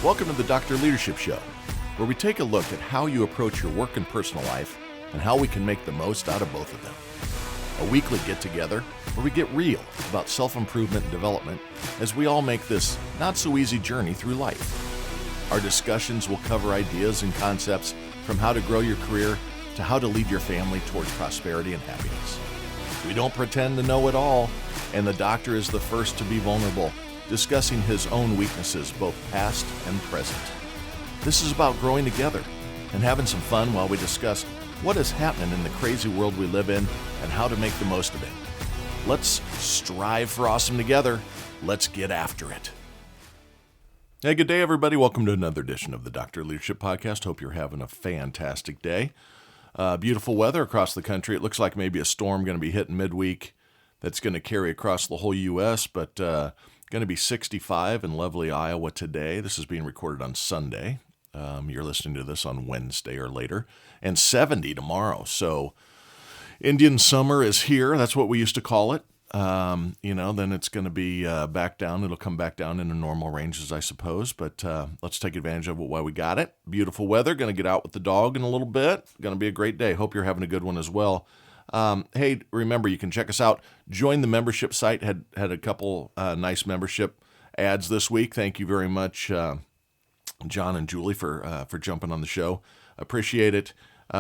Welcome to the Dr. Leadership Show, where we take a look at how you approach your work and personal life and how we can make the most out of both of them. A weekly get-together where we get real about self-improvement and development as we all make this not-so-easy journey through life. Our discussions will cover ideas and concepts from how to grow your career to how to lead your family towards prosperity and happiness. We don't pretend to know it all, and the doctor is the first to be vulnerable, discussing his own weaknesses, both past and present. This is about growing together and having some fun while we discuss what is happening in the crazy world we live in and how to make the most of it. Let's strive for awesome together. Let's get after it. Hey, good day, everybody. Welcome to another edition of the Dr. Leadership Podcast. Hope you're having a fantastic day. Beautiful weather across the country. It looks like maybe a storm going to be hitting midweek that's going to carry across the whole U.S., but going to be 65 in lovely Iowa today. This is being recorded on Sunday. You're listening to this on Wednesday or later. And 70 tomorrow. So Indian summer is here. That's what we used to call it. Then it's going to be back down. It'll come back down into normal ranges, I suppose. But let's take advantage of it while we got it. Beautiful weather. Going to get out with the dog in a little bit. Going to be a great day. Hope you're having a good one as well. Hey, remember, you can check us out. Join the membership site. Had a couple nice membership ads this week. Thank you very much, John and Julie, for jumping on the show. Appreciate it.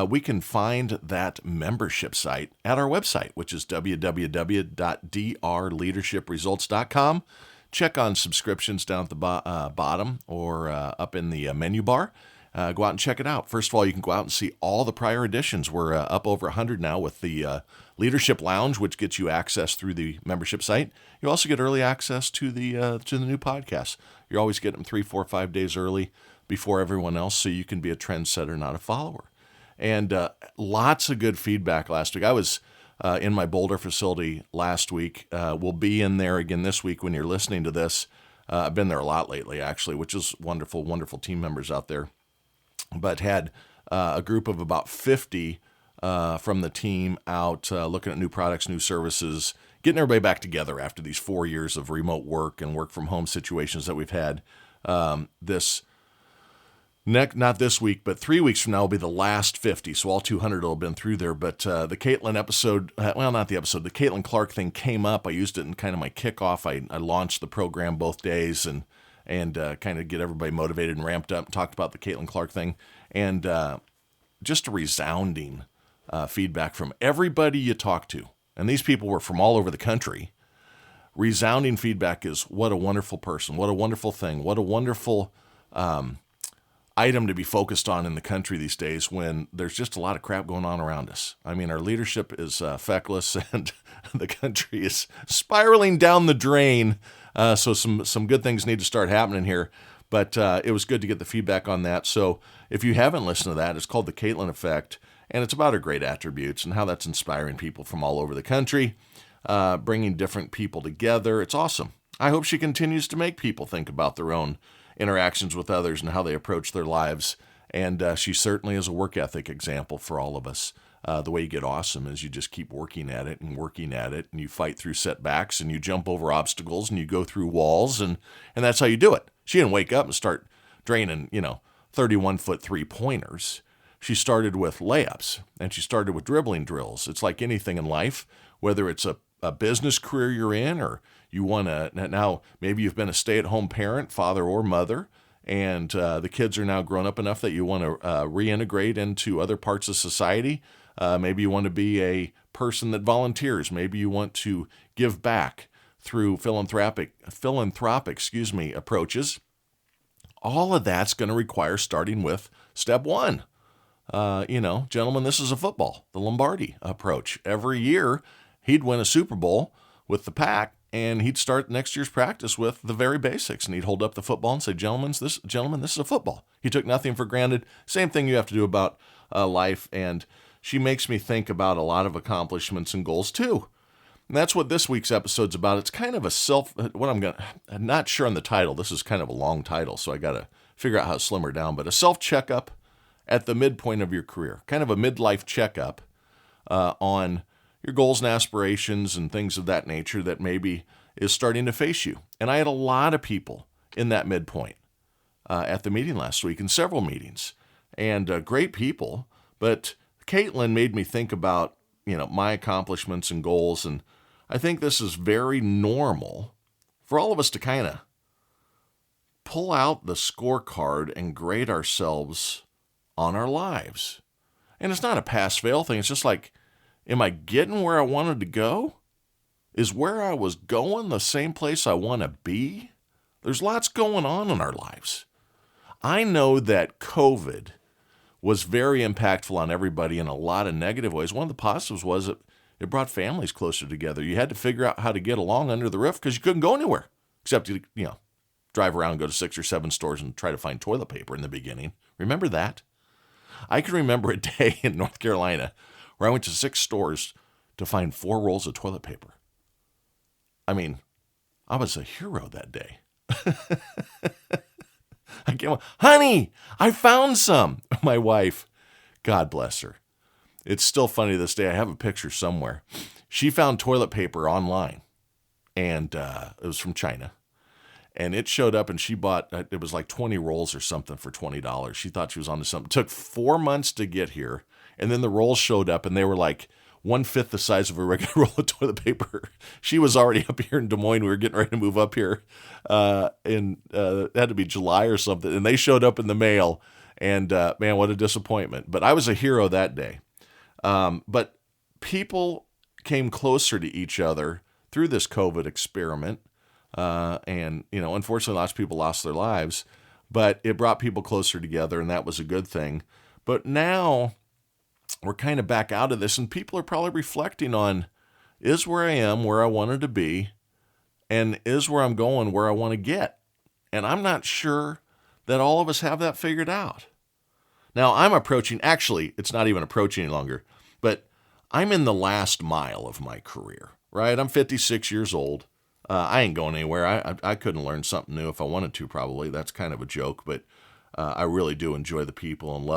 We can find that membership site at our website, which is www.drleadership.results.com. Check on subscriptions down at the bottom or up in the menu bar. Go out and check it out. First of all, you can go out and see all the prior editions. We're up over 100 now with the Leadership Lounge, which gets you access through the membership site. You also get early access to the new podcasts. You always get them 3, 4, 5 days early before everyone else, so you can be a trendsetter, not a follower. And lots of good feedback last week. I was in my Boulder facility last week. We'll be in there again this week when you're listening to this. I've been there a lot lately, actually, which is wonderful, wonderful team members out there. But had a group of about 50 from the team out looking at new products, new services, getting everybody back together after these 4 years of remote work and work from home situations that we've had. Not this week, but 3 weeks from now will be the last 50. So all 200 will have been through there. But the Caitlin episode, the Caitlin Clark thing came up. I used it in kind of my kickoff. I launched the program both days and kind of get everybody motivated and ramped up and talked about the Caitlin Clark thing. And just a resounding feedback from everybody you talk to. And these people were from all over the country. Resounding feedback is what a wonderful person, what a wonderful thing, what a wonderful item to be focused on in the country these days when there's just a lot of crap going on around us. I mean, our leadership is feckless and the country is spiraling down the drain. So some good things need to start happening here. But it was good to get the feedback on that. So if you haven't listened to that, it's called The Caitlin Effect. And it's about her great attributes and how that's inspiring people from all over the country, bringing different people together. It's awesome. I hope she continues to make people think about their own interactions with others and how they approach their lives. And she certainly is a work ethic example for all of us. The way you get awesome is you just keep working at it, and you fight through setbacks, and you jump over obstacles, and you go through walls, and that's how you do it. She didn't wake up and start draining, 31-foot three-pointers. She started with layups, and she started with dribbling drills. It's like anything in life, whether it's a business career you're in, or you want to, now maybe you've been a stay-at-home parent, father or mother, and the kids are now grown up enough that you want to reintegrate into other parts of society. Maybe you want to be a person that volunteers. Maybe you want to give back through philanthropic approaches. All of that's going to require starting with step one. Gentlemen, this is a football, the Lombardi approach. Every year, he'd win a Super Bowl with the pack, and he'd start next year's practice with the very basics, and he'd hold up the football and say, gentlemen, this is a football. He took nothing for granted. Same thing you have to do about life, and she makes me think about a lot of accomplishments and goals too. And that's what this week's episode's about. It's kind of I'm not sure on the title. This is kind of a long title, so I got to figure out how to slim her down, but a self-checkup at the midpoint of your career, kind of a midlife checkup on your goals and aspirations and things of that nature that maybe is starting to face you. And I had a lot of people in that midpoint. at the meeting last week, in several meetings, and great people. But Caitlin made me think about, my accomplishments and goals, and I think this is very normal for all of us to kind of pull out the scorecard and grade ourselves on our lives. And it's not a pass-fail thing. It's just like, am I getting where I wanted to go? Is where I was going the same place I want to be? There's lots going on in our lives. I know that COVID was very impactful on everybody in a lot of negative ways. One of the positives was it brought families closer together. You had to figure out how to get along under the roof because you couldn't go anywhere except drive around, go to 6 or 7 stores and try to find toilet paper in the beginning. Remember that? I can remember a day in North Carolina where I went to 6 stores to find 4 rolls of toilet paper. I mean, I was a hero that day. I came, honey, I found some. My wife, God bless her. It's still funny to this day. I have a picture somewhere. She found toilet paper online, and it was from China. And it showed up, and she bought, it was like 20 rolls or something for $20. She thought she was onto something. It took 4 months to get here, and then the rolls showed up, and they were like 1/5 the size of a regular roll of toilet paper. She was already up here in Des Moines. We were getting ready to move up here. It had to be July or something. And they showed up in the mail. And man, what a disappointment. But I was a hero that day. But people came closer to each other through this COVID experiment. And unfortunately, lots of people lost their lives. But it brought people closer together, and that was a good thing. But now we're kind of back out of this, and people are probably reflecting on, is where I am where I wanted to be, and is where I'm going where I want to get? And I'm not sure that all of us have that figured out. Now, I'm approaching, actually, it's not even approaching any longer, but I'm in the last mile of my career, right? I'm 56 years old. I ain't going anywhere. I couldn't learn something new if I wanted to, probably. That's kind of a joke, but I really do enjoy the people and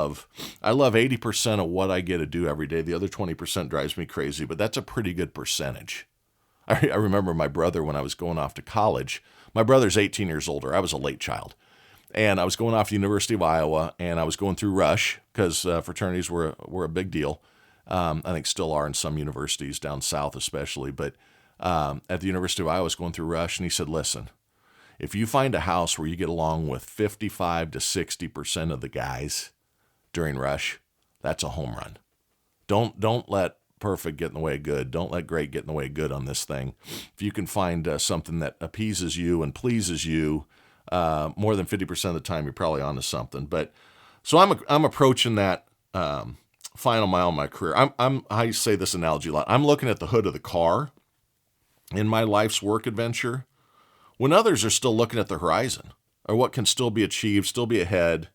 I love 80% of what I get to do every day. The other 20% drives me crazy, but that's a pretty good percentage. I remember my brother when I was going off to college. My brother's 18 years older. I was a late child. And I was going off to the University of Iowa, and I was going through Rush because fraternities were a big deal. I think still are in some universities down south especially. But at the University of Iowa, I was going through Rush, and he said, listen, if you find a house where you get along with 55 to 60% of the guys during Rush, that's a home run. Don't let perfect get in the way of good. Don't let great get in the way of good on this thing. If you can find something that appeases you and pleases you, more than 50% of the time, you're probably onto something. But so I'm approaching that final mile of my career. I say this analogy a lot. I'm looking at the hood of the car in my life's work adventure, when others are still looking at the horizon or what can still be achieved, still be ahead.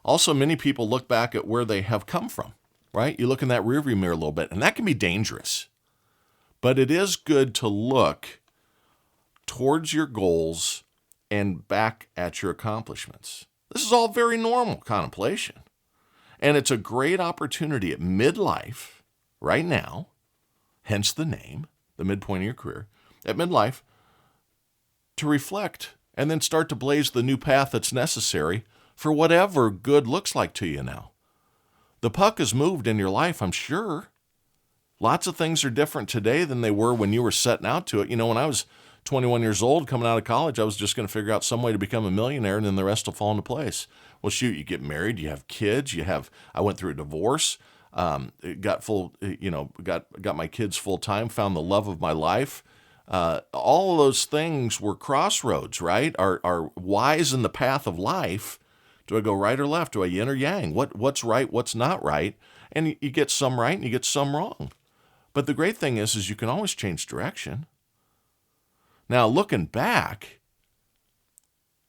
Also, many people look back at where they have come from, right? You look in that rearview mirror a little bit, and that can be dangerous. But it is good to look towards your goals and back at your accomplishments. This is all very normal contemplation. And it's a great opportunity at midlife, right now, hence the name, the midpoint of your career, at midlife, to reflect and then start to blaze the new path that's necessary for whatever good looks like to you now. The puck has moved in your life, I'm sure. Lots of things are different today than they were when you were setting out to it. When I was 21 years old, coming out of college, I was just going to figure out some way to become a millionaire, and then the rest will fall into place. Well, shoot, you get married, you have kids, I went through a divorce, got my kids full time, found the love of my life. All of those things were crossroads, right? Are whys in the path of life. Do I go right or left? Do I yin or yang? What's right? What's not right? And you get some right and you get some wrong. But the great thing is you can always change direction. Now, looking back,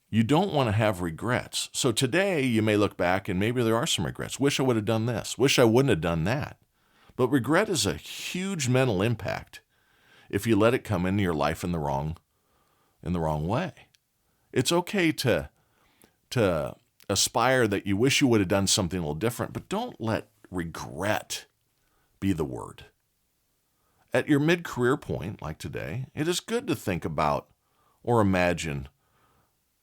you don't want to have regrets. So today you may look back and maybe there are some regrets. Wish I would have done this. Wish I wouldn't have done that. But regret is a huge mental impact if you let it come into your life in the wrong way. It's okay to aspire that you wish you would have done something a little different, but don't let regret be the word. At your mid-career point, like today, it is good to think about or imagine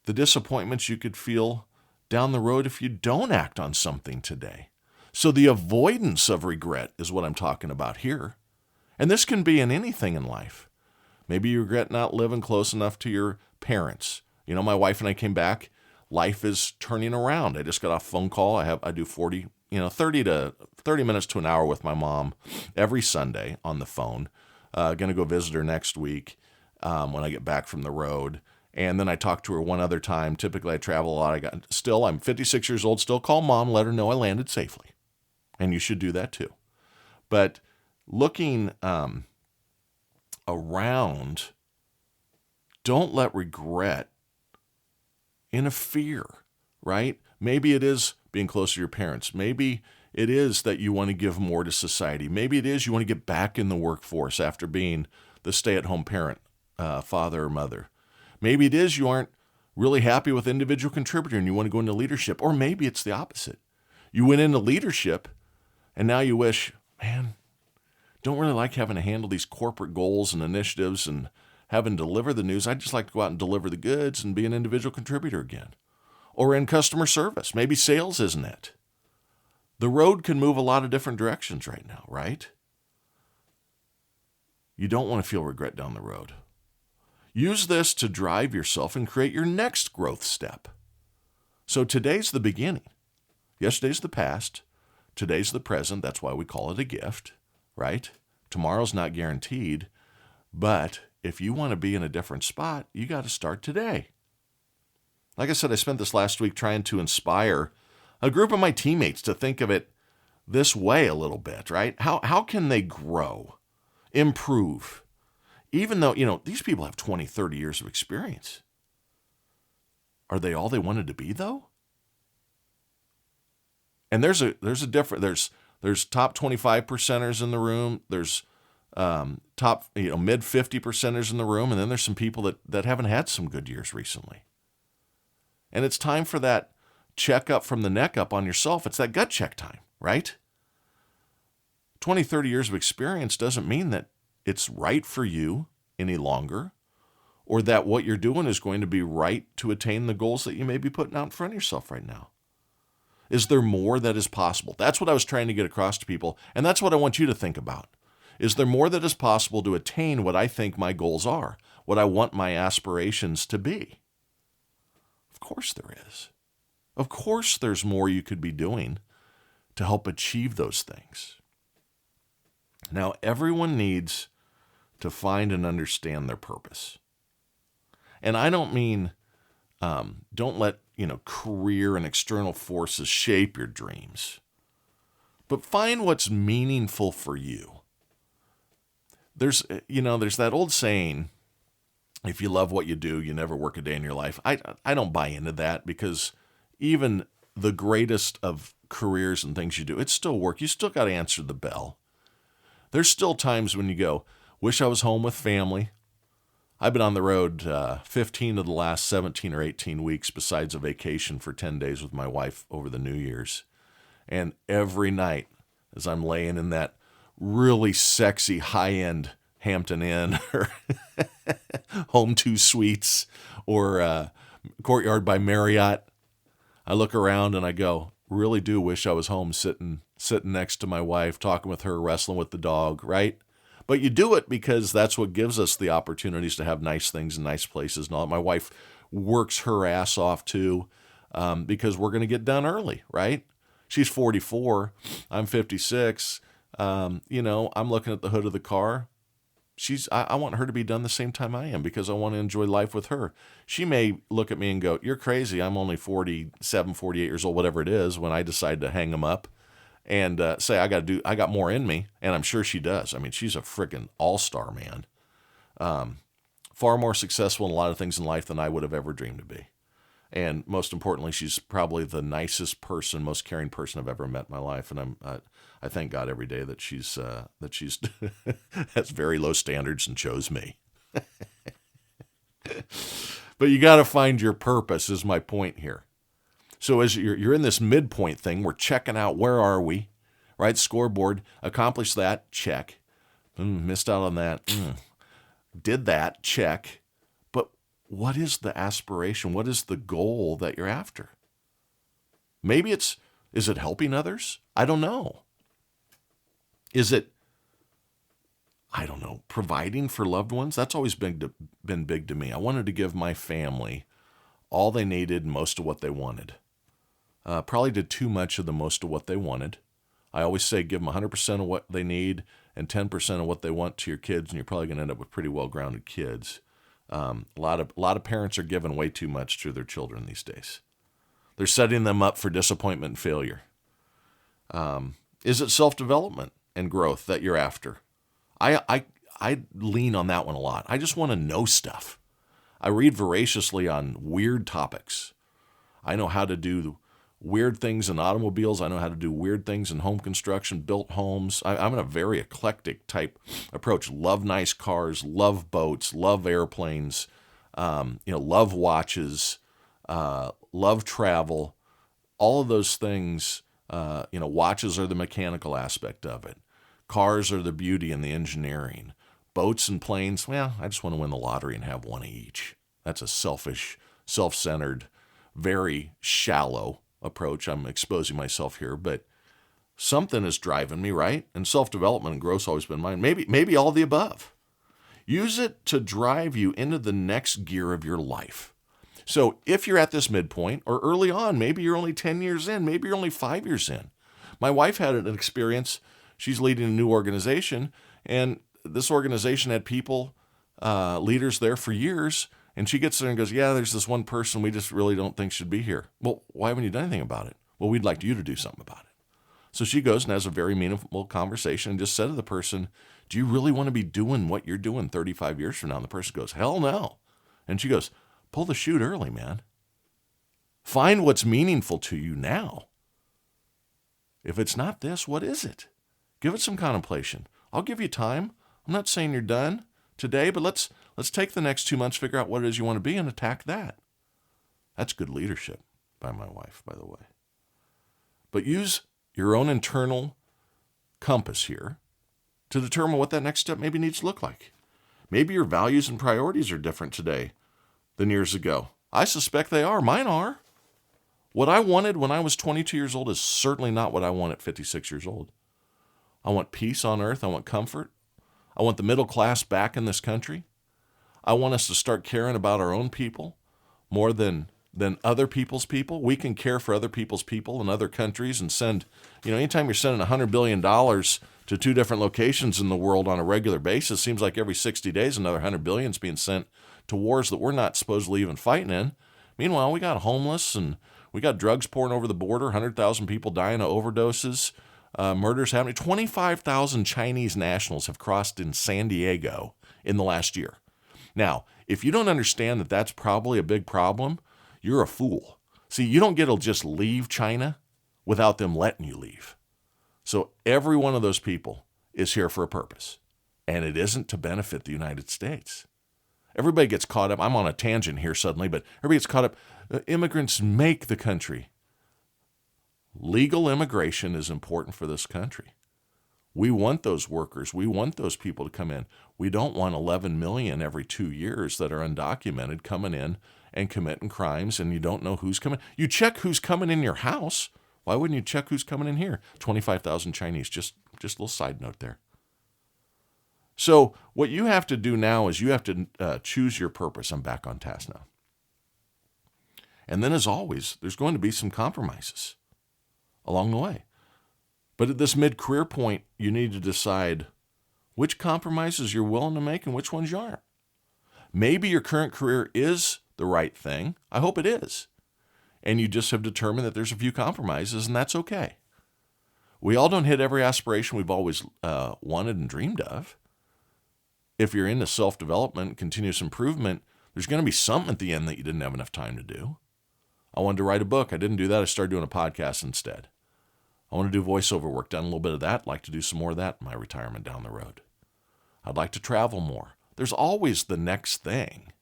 the disappointments you could feel down the road if you don't act on something today. So the avoidance of regret is what I'm talking about here. And this can be in anything in life. Maybe you regret not living close enough to your parents. My wife and I came back. Life is turning around. I just got off a phone call. I do 30 minutes to an hour with my mom every Sunday on the phone. Going to go visit her next week when I get back from the road. And then I talk to her one other time. Typically, I travel a lot. I'm 56 years old. Still call mom, let her know I landed safely. And you should do that too. But looking around, don't let regret interfere, right? Maybe it is being close to your parents. Maybe it is that you want to give more to society. Maybe it is you want to get back in the workforce after being the stay-at-home parent, father or mother. Maybe it is you aren't really happy with individual contributor and you want to go into leadership. Or maybe it's the opposite. You went into leadership and now you wish, man, don't really like having to handle these corporate goals and initiatives and having to deliver the news. I'd just like to go out and deliver the goods and be an individual contributor again. Or in customer service. Maybe sales isn't it. The road can move a lot of different directions right now, right? You don't want to feel regret down the road. Use this to drive yourself and create your next growth step. So today's the beginning. Yesterday's the past. Today's the present. That's why we call it a gift, right? Tomorrow's not guaranteed. But if you want to be in a different spot, you got to start today. Like I said, I spent this last week trying to inspire a group of my teammates to think of it this way a little bit, right? How can they grow, improve? Even though, these people have 20, 30 years of experience. Are they all they wanted to be, though? And there's a different, there's top 25 percenters in the room. There's top, mid 50 percenters in the room. And then there's some people that haven't had some good years recently. And it's time for that checkup from the neck up on yourself. It's that gut check time, right? 20, 30 years of experience doesn't mean that it's right for you any longer, or that what you're doing is going to be right to attain the goals that you may be putting out in front of yourself right now. Is there more that is possible? That's what I was trying to get across to people, and that's what I want you to think about. Is there more that is possible to attain what I think my goals are, what I want my aspirations to be? Of course there is. Of course there's more you could be doing to help achieve those things. Now, everyone needs to find and understand their purpose. And I don't mean don't let, career and external forces shape your dreams. But find what's meaningful for you. There's that old saying, if you love what you do, you never work a day in your life. I don't buy into that, because even the greatest of careers and things you do, it's still work. You still got to answer the bell. There's still times when you go, wish I was home with family. I've been on the road 15 of the last 17 or 18 weeks, besides a vacation for 10 days with my wife over the New Year's. And every night, as I'm laying in that really sexy high-end Hampton Inn or Home 2 Suites or Courtyard by Marriott, I look around and I go, really do wish I was home sitting next to my wife, talking with her, wrestling with the dog, right? But you do it because that's what gives us the opportunities to have nice things and nice places and all that. My wife works her ass off too, because we're going to get done early, right? She's 44. I'm 56. I'm looking at the hood of the car. I want her to be done the same time I am, because I want to enjoy life with her. She may look at me and go, you're crazy. I'm only 47, 48 years old, whatever it is, when I decide to hang them up and say, I got more in me. And I'm sure she does. I mean, she's a freaking all-star, man. Far more successful in a lot of things in life than I would have ever dreamed to be. And most importantly, she's probably the nicest person, most caring person I've ever met in my life. And I thank God every day that she's has very low standards and chose me. But you got to find your purpose, is my point here. So as you're in this midpoint thing, we're checking out, where are we, right? Scoreboard, accomplished that, check. Missed out on that. Did that, check. But what is the aspiration? What is the goal that you're after? Maybe is it helping others? I don't know. Is it, I don't know, providing for loved ones? That's always been big to me. I wanted to give my family all they needed and most of what they wanted. Probably did too much of the most of what they wanted. I always say give them 100% of what they need and 10% of what they want to your kids, and you're probably going to end up with pretty well-grounded kids. A lot of parents are giving way too much to their children these days. They're setting them up for disappointment and failure. Is it self-development and growth that you're after? I lean on that one a lot. I just want to know stuff. I read voraciously on weird topics. I know how to do weird things in automobiles. I know how to do weird things in home construction, built homes. I'm in a very eclectic type approach. Love nice cars, love boats, love airplanes, love watches, love travel. All of those things, watches are the mechanical aspect of it. Cars are the beauty and the engineering. Boats and planes, well, I just want to win the lottery and have one of each. That's a selfish, self-centered, very shallow approach. I'm exposing myself here, but something is driving me, right? And self-development and growth's always been mine. Maybe all the above. Use it to drive you into the next gear of your life. So if you're at this midpoint or early on, maybe you're only 10 years in, maybe you're only 5 years in. My wife had an experience. She's leading a new organization, and this organization had people, leaders there for years, and she gets there and goes, yeah, there's this one person we just really don't think should be here. Well, why haven't you done anything about it? Well, we'd like you to do something about it. So she goes and has a very meaningful conversation and just said to the person, do you really want to be doing what you're doing 35 years from now? And the person goes, hell no. And she goes, pull the chute early, man. Find what's meaningful to you now. If it's not this, what is it? Give it some contemplation. I'll give you time. I'm not saying you're done today, but let's take the next 2 months, figure out what it is you want to be, and attack that. That's good leadership by my wife, by the way. But use your own internal compass here to determine what that next step maybe needs to look like. Maybe your values and priorities are different today than years ago. I suspect they are. Mine are. What I wanted when I was 22 years old is certainly not what I want at 56 years old. I want peace on earth. I want comfort. I want the middle class back in this country. I want us to start caring about our own people more than other people's people. We can care for other people's people in other countries and send, anytime you're sending $100 billion to 2 different locations in the world on a regular basis, seems like every 60 days another $100 billion is being sent to wars that we're not supposedly even fighting in. Meanwhile, we got homeless and we got drugs pouring over the border, 100,000 people dying of overdoses. Murders happening. 25,000 Chinese nationals have crossed in San Diego in the last year. Now, if you don't understand that that's probably a big problem, you're a fool. See, you don't get to just leave China without them letting you leave. So every one of those people is here for a purpose, and it isn't to benefit the United States. Everybody gets caught up. I'm on a tangent here suddenly, but everybody gets caught up. Immigrants make the country. Legal immigration is important for this country. We want those workers. We want those people to come in. We don't want 11 million every 2 years that are undocumented coming in and committing crimes, and you don't know who's coming. You check who's coming in your house. Why wouldn't you check who's coming in here? 25,000 Chinese. Just a little side note there. So what you have to do now is you have to choose your purpose. I'm back on task now. And then, as always, there's going to be some compromises along the way. But at this mid-career point, you need to decide which compromises you're willing to make and which ones you aren't. Maybe your current career is the right thing. I hope it is. And you just have determined that there's a few compromises, and that's okay. We all don't hit every aspiration we've always wanted and dreamed of. If you're into self-development, continuous improvement, there's going to be something at the end that you didn't have enough time to do. I wanted to write a book. I didn't do that. I started doing a podcast instead. I want to do voiceover work, done a little bit of that. I'd like to do some more of that in my retirement down the road. I'd like to travel more. There's always the next thing.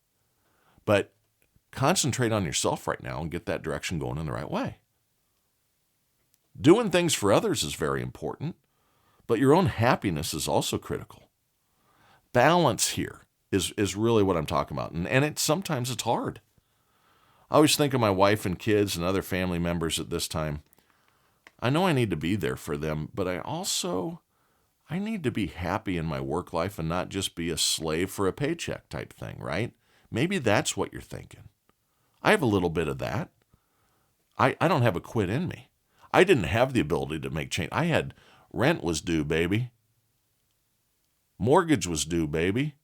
But concentrate on yourself right now and get that direction going in the right way. Doing things for others is very important, but your own happiness is also critical. Balance here is really what I'm talking about. And sometimes it's hard. I always think of my wife and kids and other family members at this time. I know I need to be there for them, but I need to be happy in my work life and not just be a slave for a paycheck type thing, right? Maybe that's what you're thinking. I have a little bit of that. I don't have a quit in me. I didn't have the ability to make change. I had rent was due, baby. Mortgage was due, baby.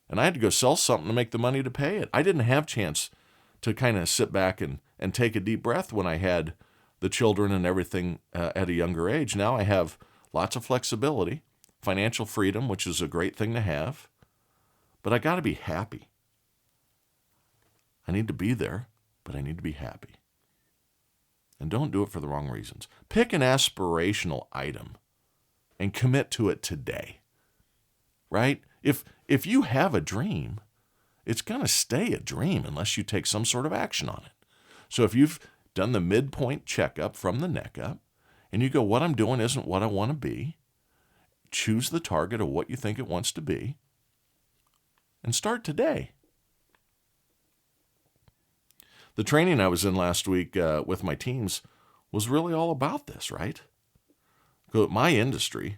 And I had to go sell something to make the money to pay it. I didn't have a chance to kind of sit back and take a deep breath when I had the children and everything at a younger age. Now I have lots of flexibility, financial freedom, which is a great thing to have. But I got to be happy. I need to be there, but I need to be happy. And don't do it for the wrong reasons. Pick an aspirational item and commit to it today, right? If you have a dream, it's going to stay a dream unless you take some sort of action on it. So if you've done the midpoint checkup from the neck up, and you go, what I'm doing isn't what I want to be, choose the target of what you think it wants to be, and start today. The training I was in last week with my teams was really all about this, right? My industry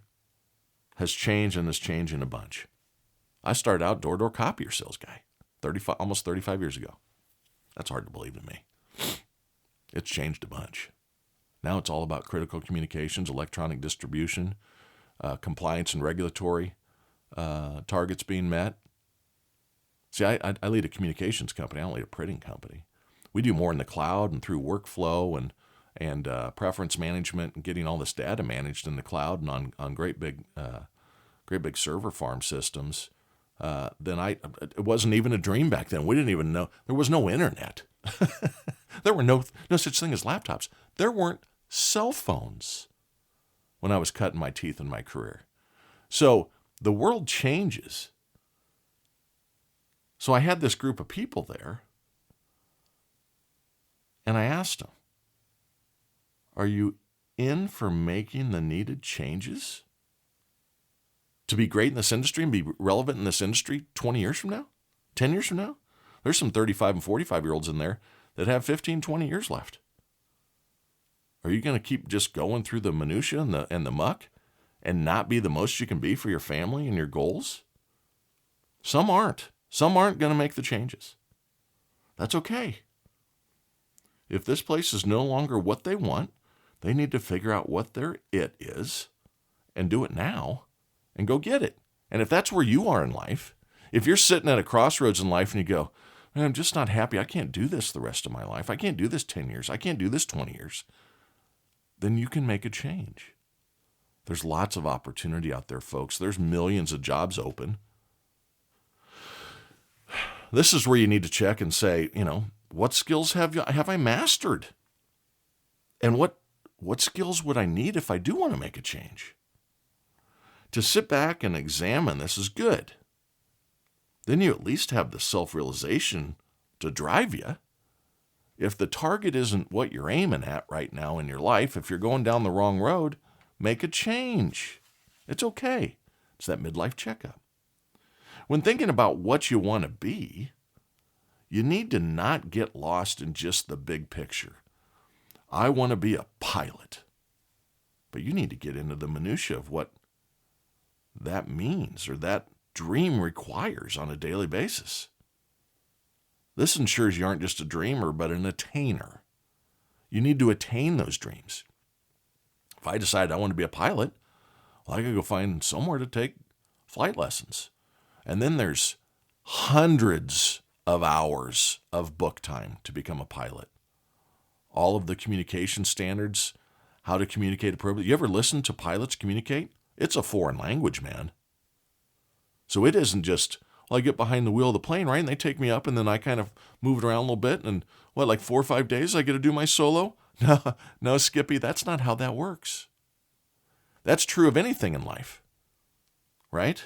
has changed and is changing a bunch. I started out door-to-door copier sales guy, almost 35 years ago. That's hard to believe to me. It's changed a bunch. Now it's all about critical communications, electronic distribution, compliance and regulatory targets being met. See, I lead a communications company. I don't lead a printing company. We do more in the cloud and through workflow and preference management and getting all this data managed in the cloud and on great big server farm systems. It wasn't even a dream back then. We didn't even know. There was no internet. There were no such thing as laptops. There weren't cell phones when I was cutting my teeth in my career. So the world changes. So I had this group of people there, and I asked them, are you in for making the needed changes to be great in this industry and be relevant in this industry 20 years from now, 10 years from now? There's some 35 and 45-year-olds in there that have 15, 20 years left. Are you going to keep just going through the minutia and the muck and not be the most you can be for your family and your goals? Some aren't. Some aren't going to make the changes. That's okay. If this place is no longer what they want, they need to figure out what their it is and do it now and go get it. And if that's where you are in life, if you're sitting at a crossroads in life and you go, man, I'm just not happy. I can't do this the rest of my life. I can't do this 10 years. I can't do this 20 years. Then you can make a change. There's lots of opportunity out there, folks. There's millions of jobs open. This is where you need to check and say, what skills have I mastered? And what skills would I need if I do want to make a change? To sit back and examine this is good. Then you at least have the self-realization to drive you. If the target isn't what you're aiming at right now in your life, if you're going down the wrong road, make a change. It's okay. It's that midlife checkup. When thinking about what you want to be, you need to not get lost in just the big picture. I want to be a pilot. But you need to get into the minutia of what that means or that dream requires on a daily basis. This ensures you aren't just a dreamer, but an attainer. You need to attain those dreams. If I decide I want to be a pilot, well, I got to go find somewhere to take flight lessons. And then there's hundreds of hours of book time to become a pilot. All of the communication standards, how to communicate appropriately. You ever listen to pilots communicate? It's a foreign language, man. So it isn't just, well, I get behind the wheel of the plane, right? And they take me up and then I kind of move it around a little bit. And like 4 or 5 days I get to do my solo? No, Skippy, that's not how that works. That's true of anything in life, right?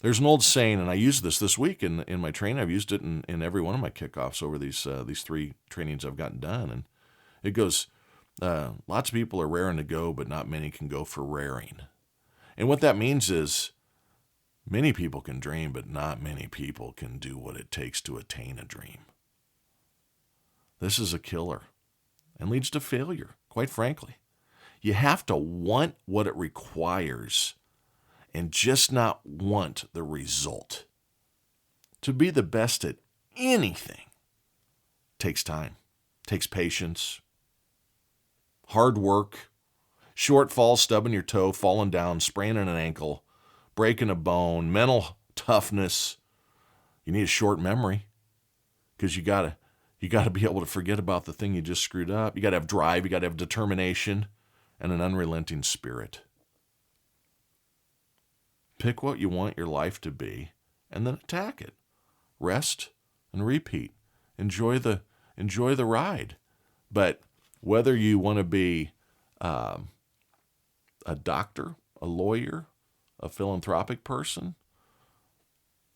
There's an old saying, and I used this week in my training. I've used it in every one of my kickoffs over these 3 trainings I've gotten done. And it goes, lots of people are raring to go, but not many can go for raring. And what that means is many people can dream, but not many people can do what it takes to attain a dream. This is a killer and leads to failure, quite frankly. You have to want what it requires and just not want the result. To be the best at anything takes time, takes patience, hard work, short falls, stubbing your toe, falling down, spraining an ankle, breaking a bone, mental toughness. You need a short memory because you gotta be able to forget about the thing you just screwed up. You gotta have drive, you gotta have determination, and an unrelenting spirit. Pick what you want your life to be and then attack it. Rest and repeat. Enjoy the ride. But whether you want to be a doctor, a lawyer, a philanthropic person,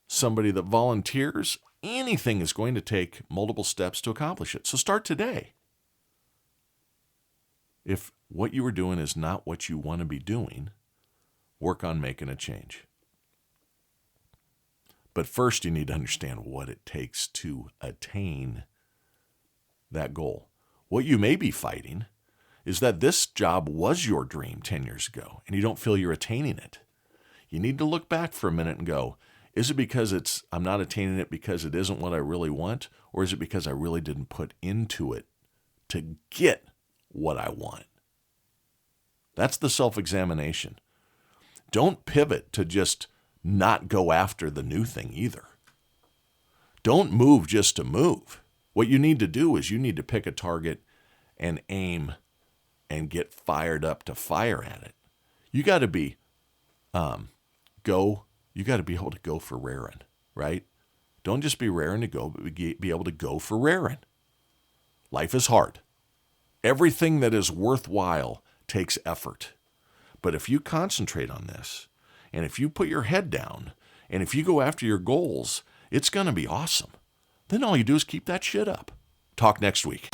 somebody that volunteers, anything is going to take multiple steps to accomplish it. So start today. If what you are doing is not what you want to be doing, work on making a change. But first, you need to understand what it takes to attain that goal. What you may be fighting is that this job was your dream 10 years ago, and you don't feel you're attaining it. You need to look back for a minute and go, is it because I'm not attaining it because it isn't what I really want, or is it because I really didn't put into it to get what I want? That's the self-examination. Don't pivot to just not go after the new thing either. Don't move just to move. What you need to do is you need to pick a target and aim and get fired up to fire at it. You got to be you got to be able to go for raring, right? Don't just be raring to go, but be able to go for raring. Life is hard. Everything that is worthwhile takes effort. But if you concentrate on this, and if you put your head down, and if you go after your goals, it's going to be awesome. Then all you do is keep that shit up. Talk next week.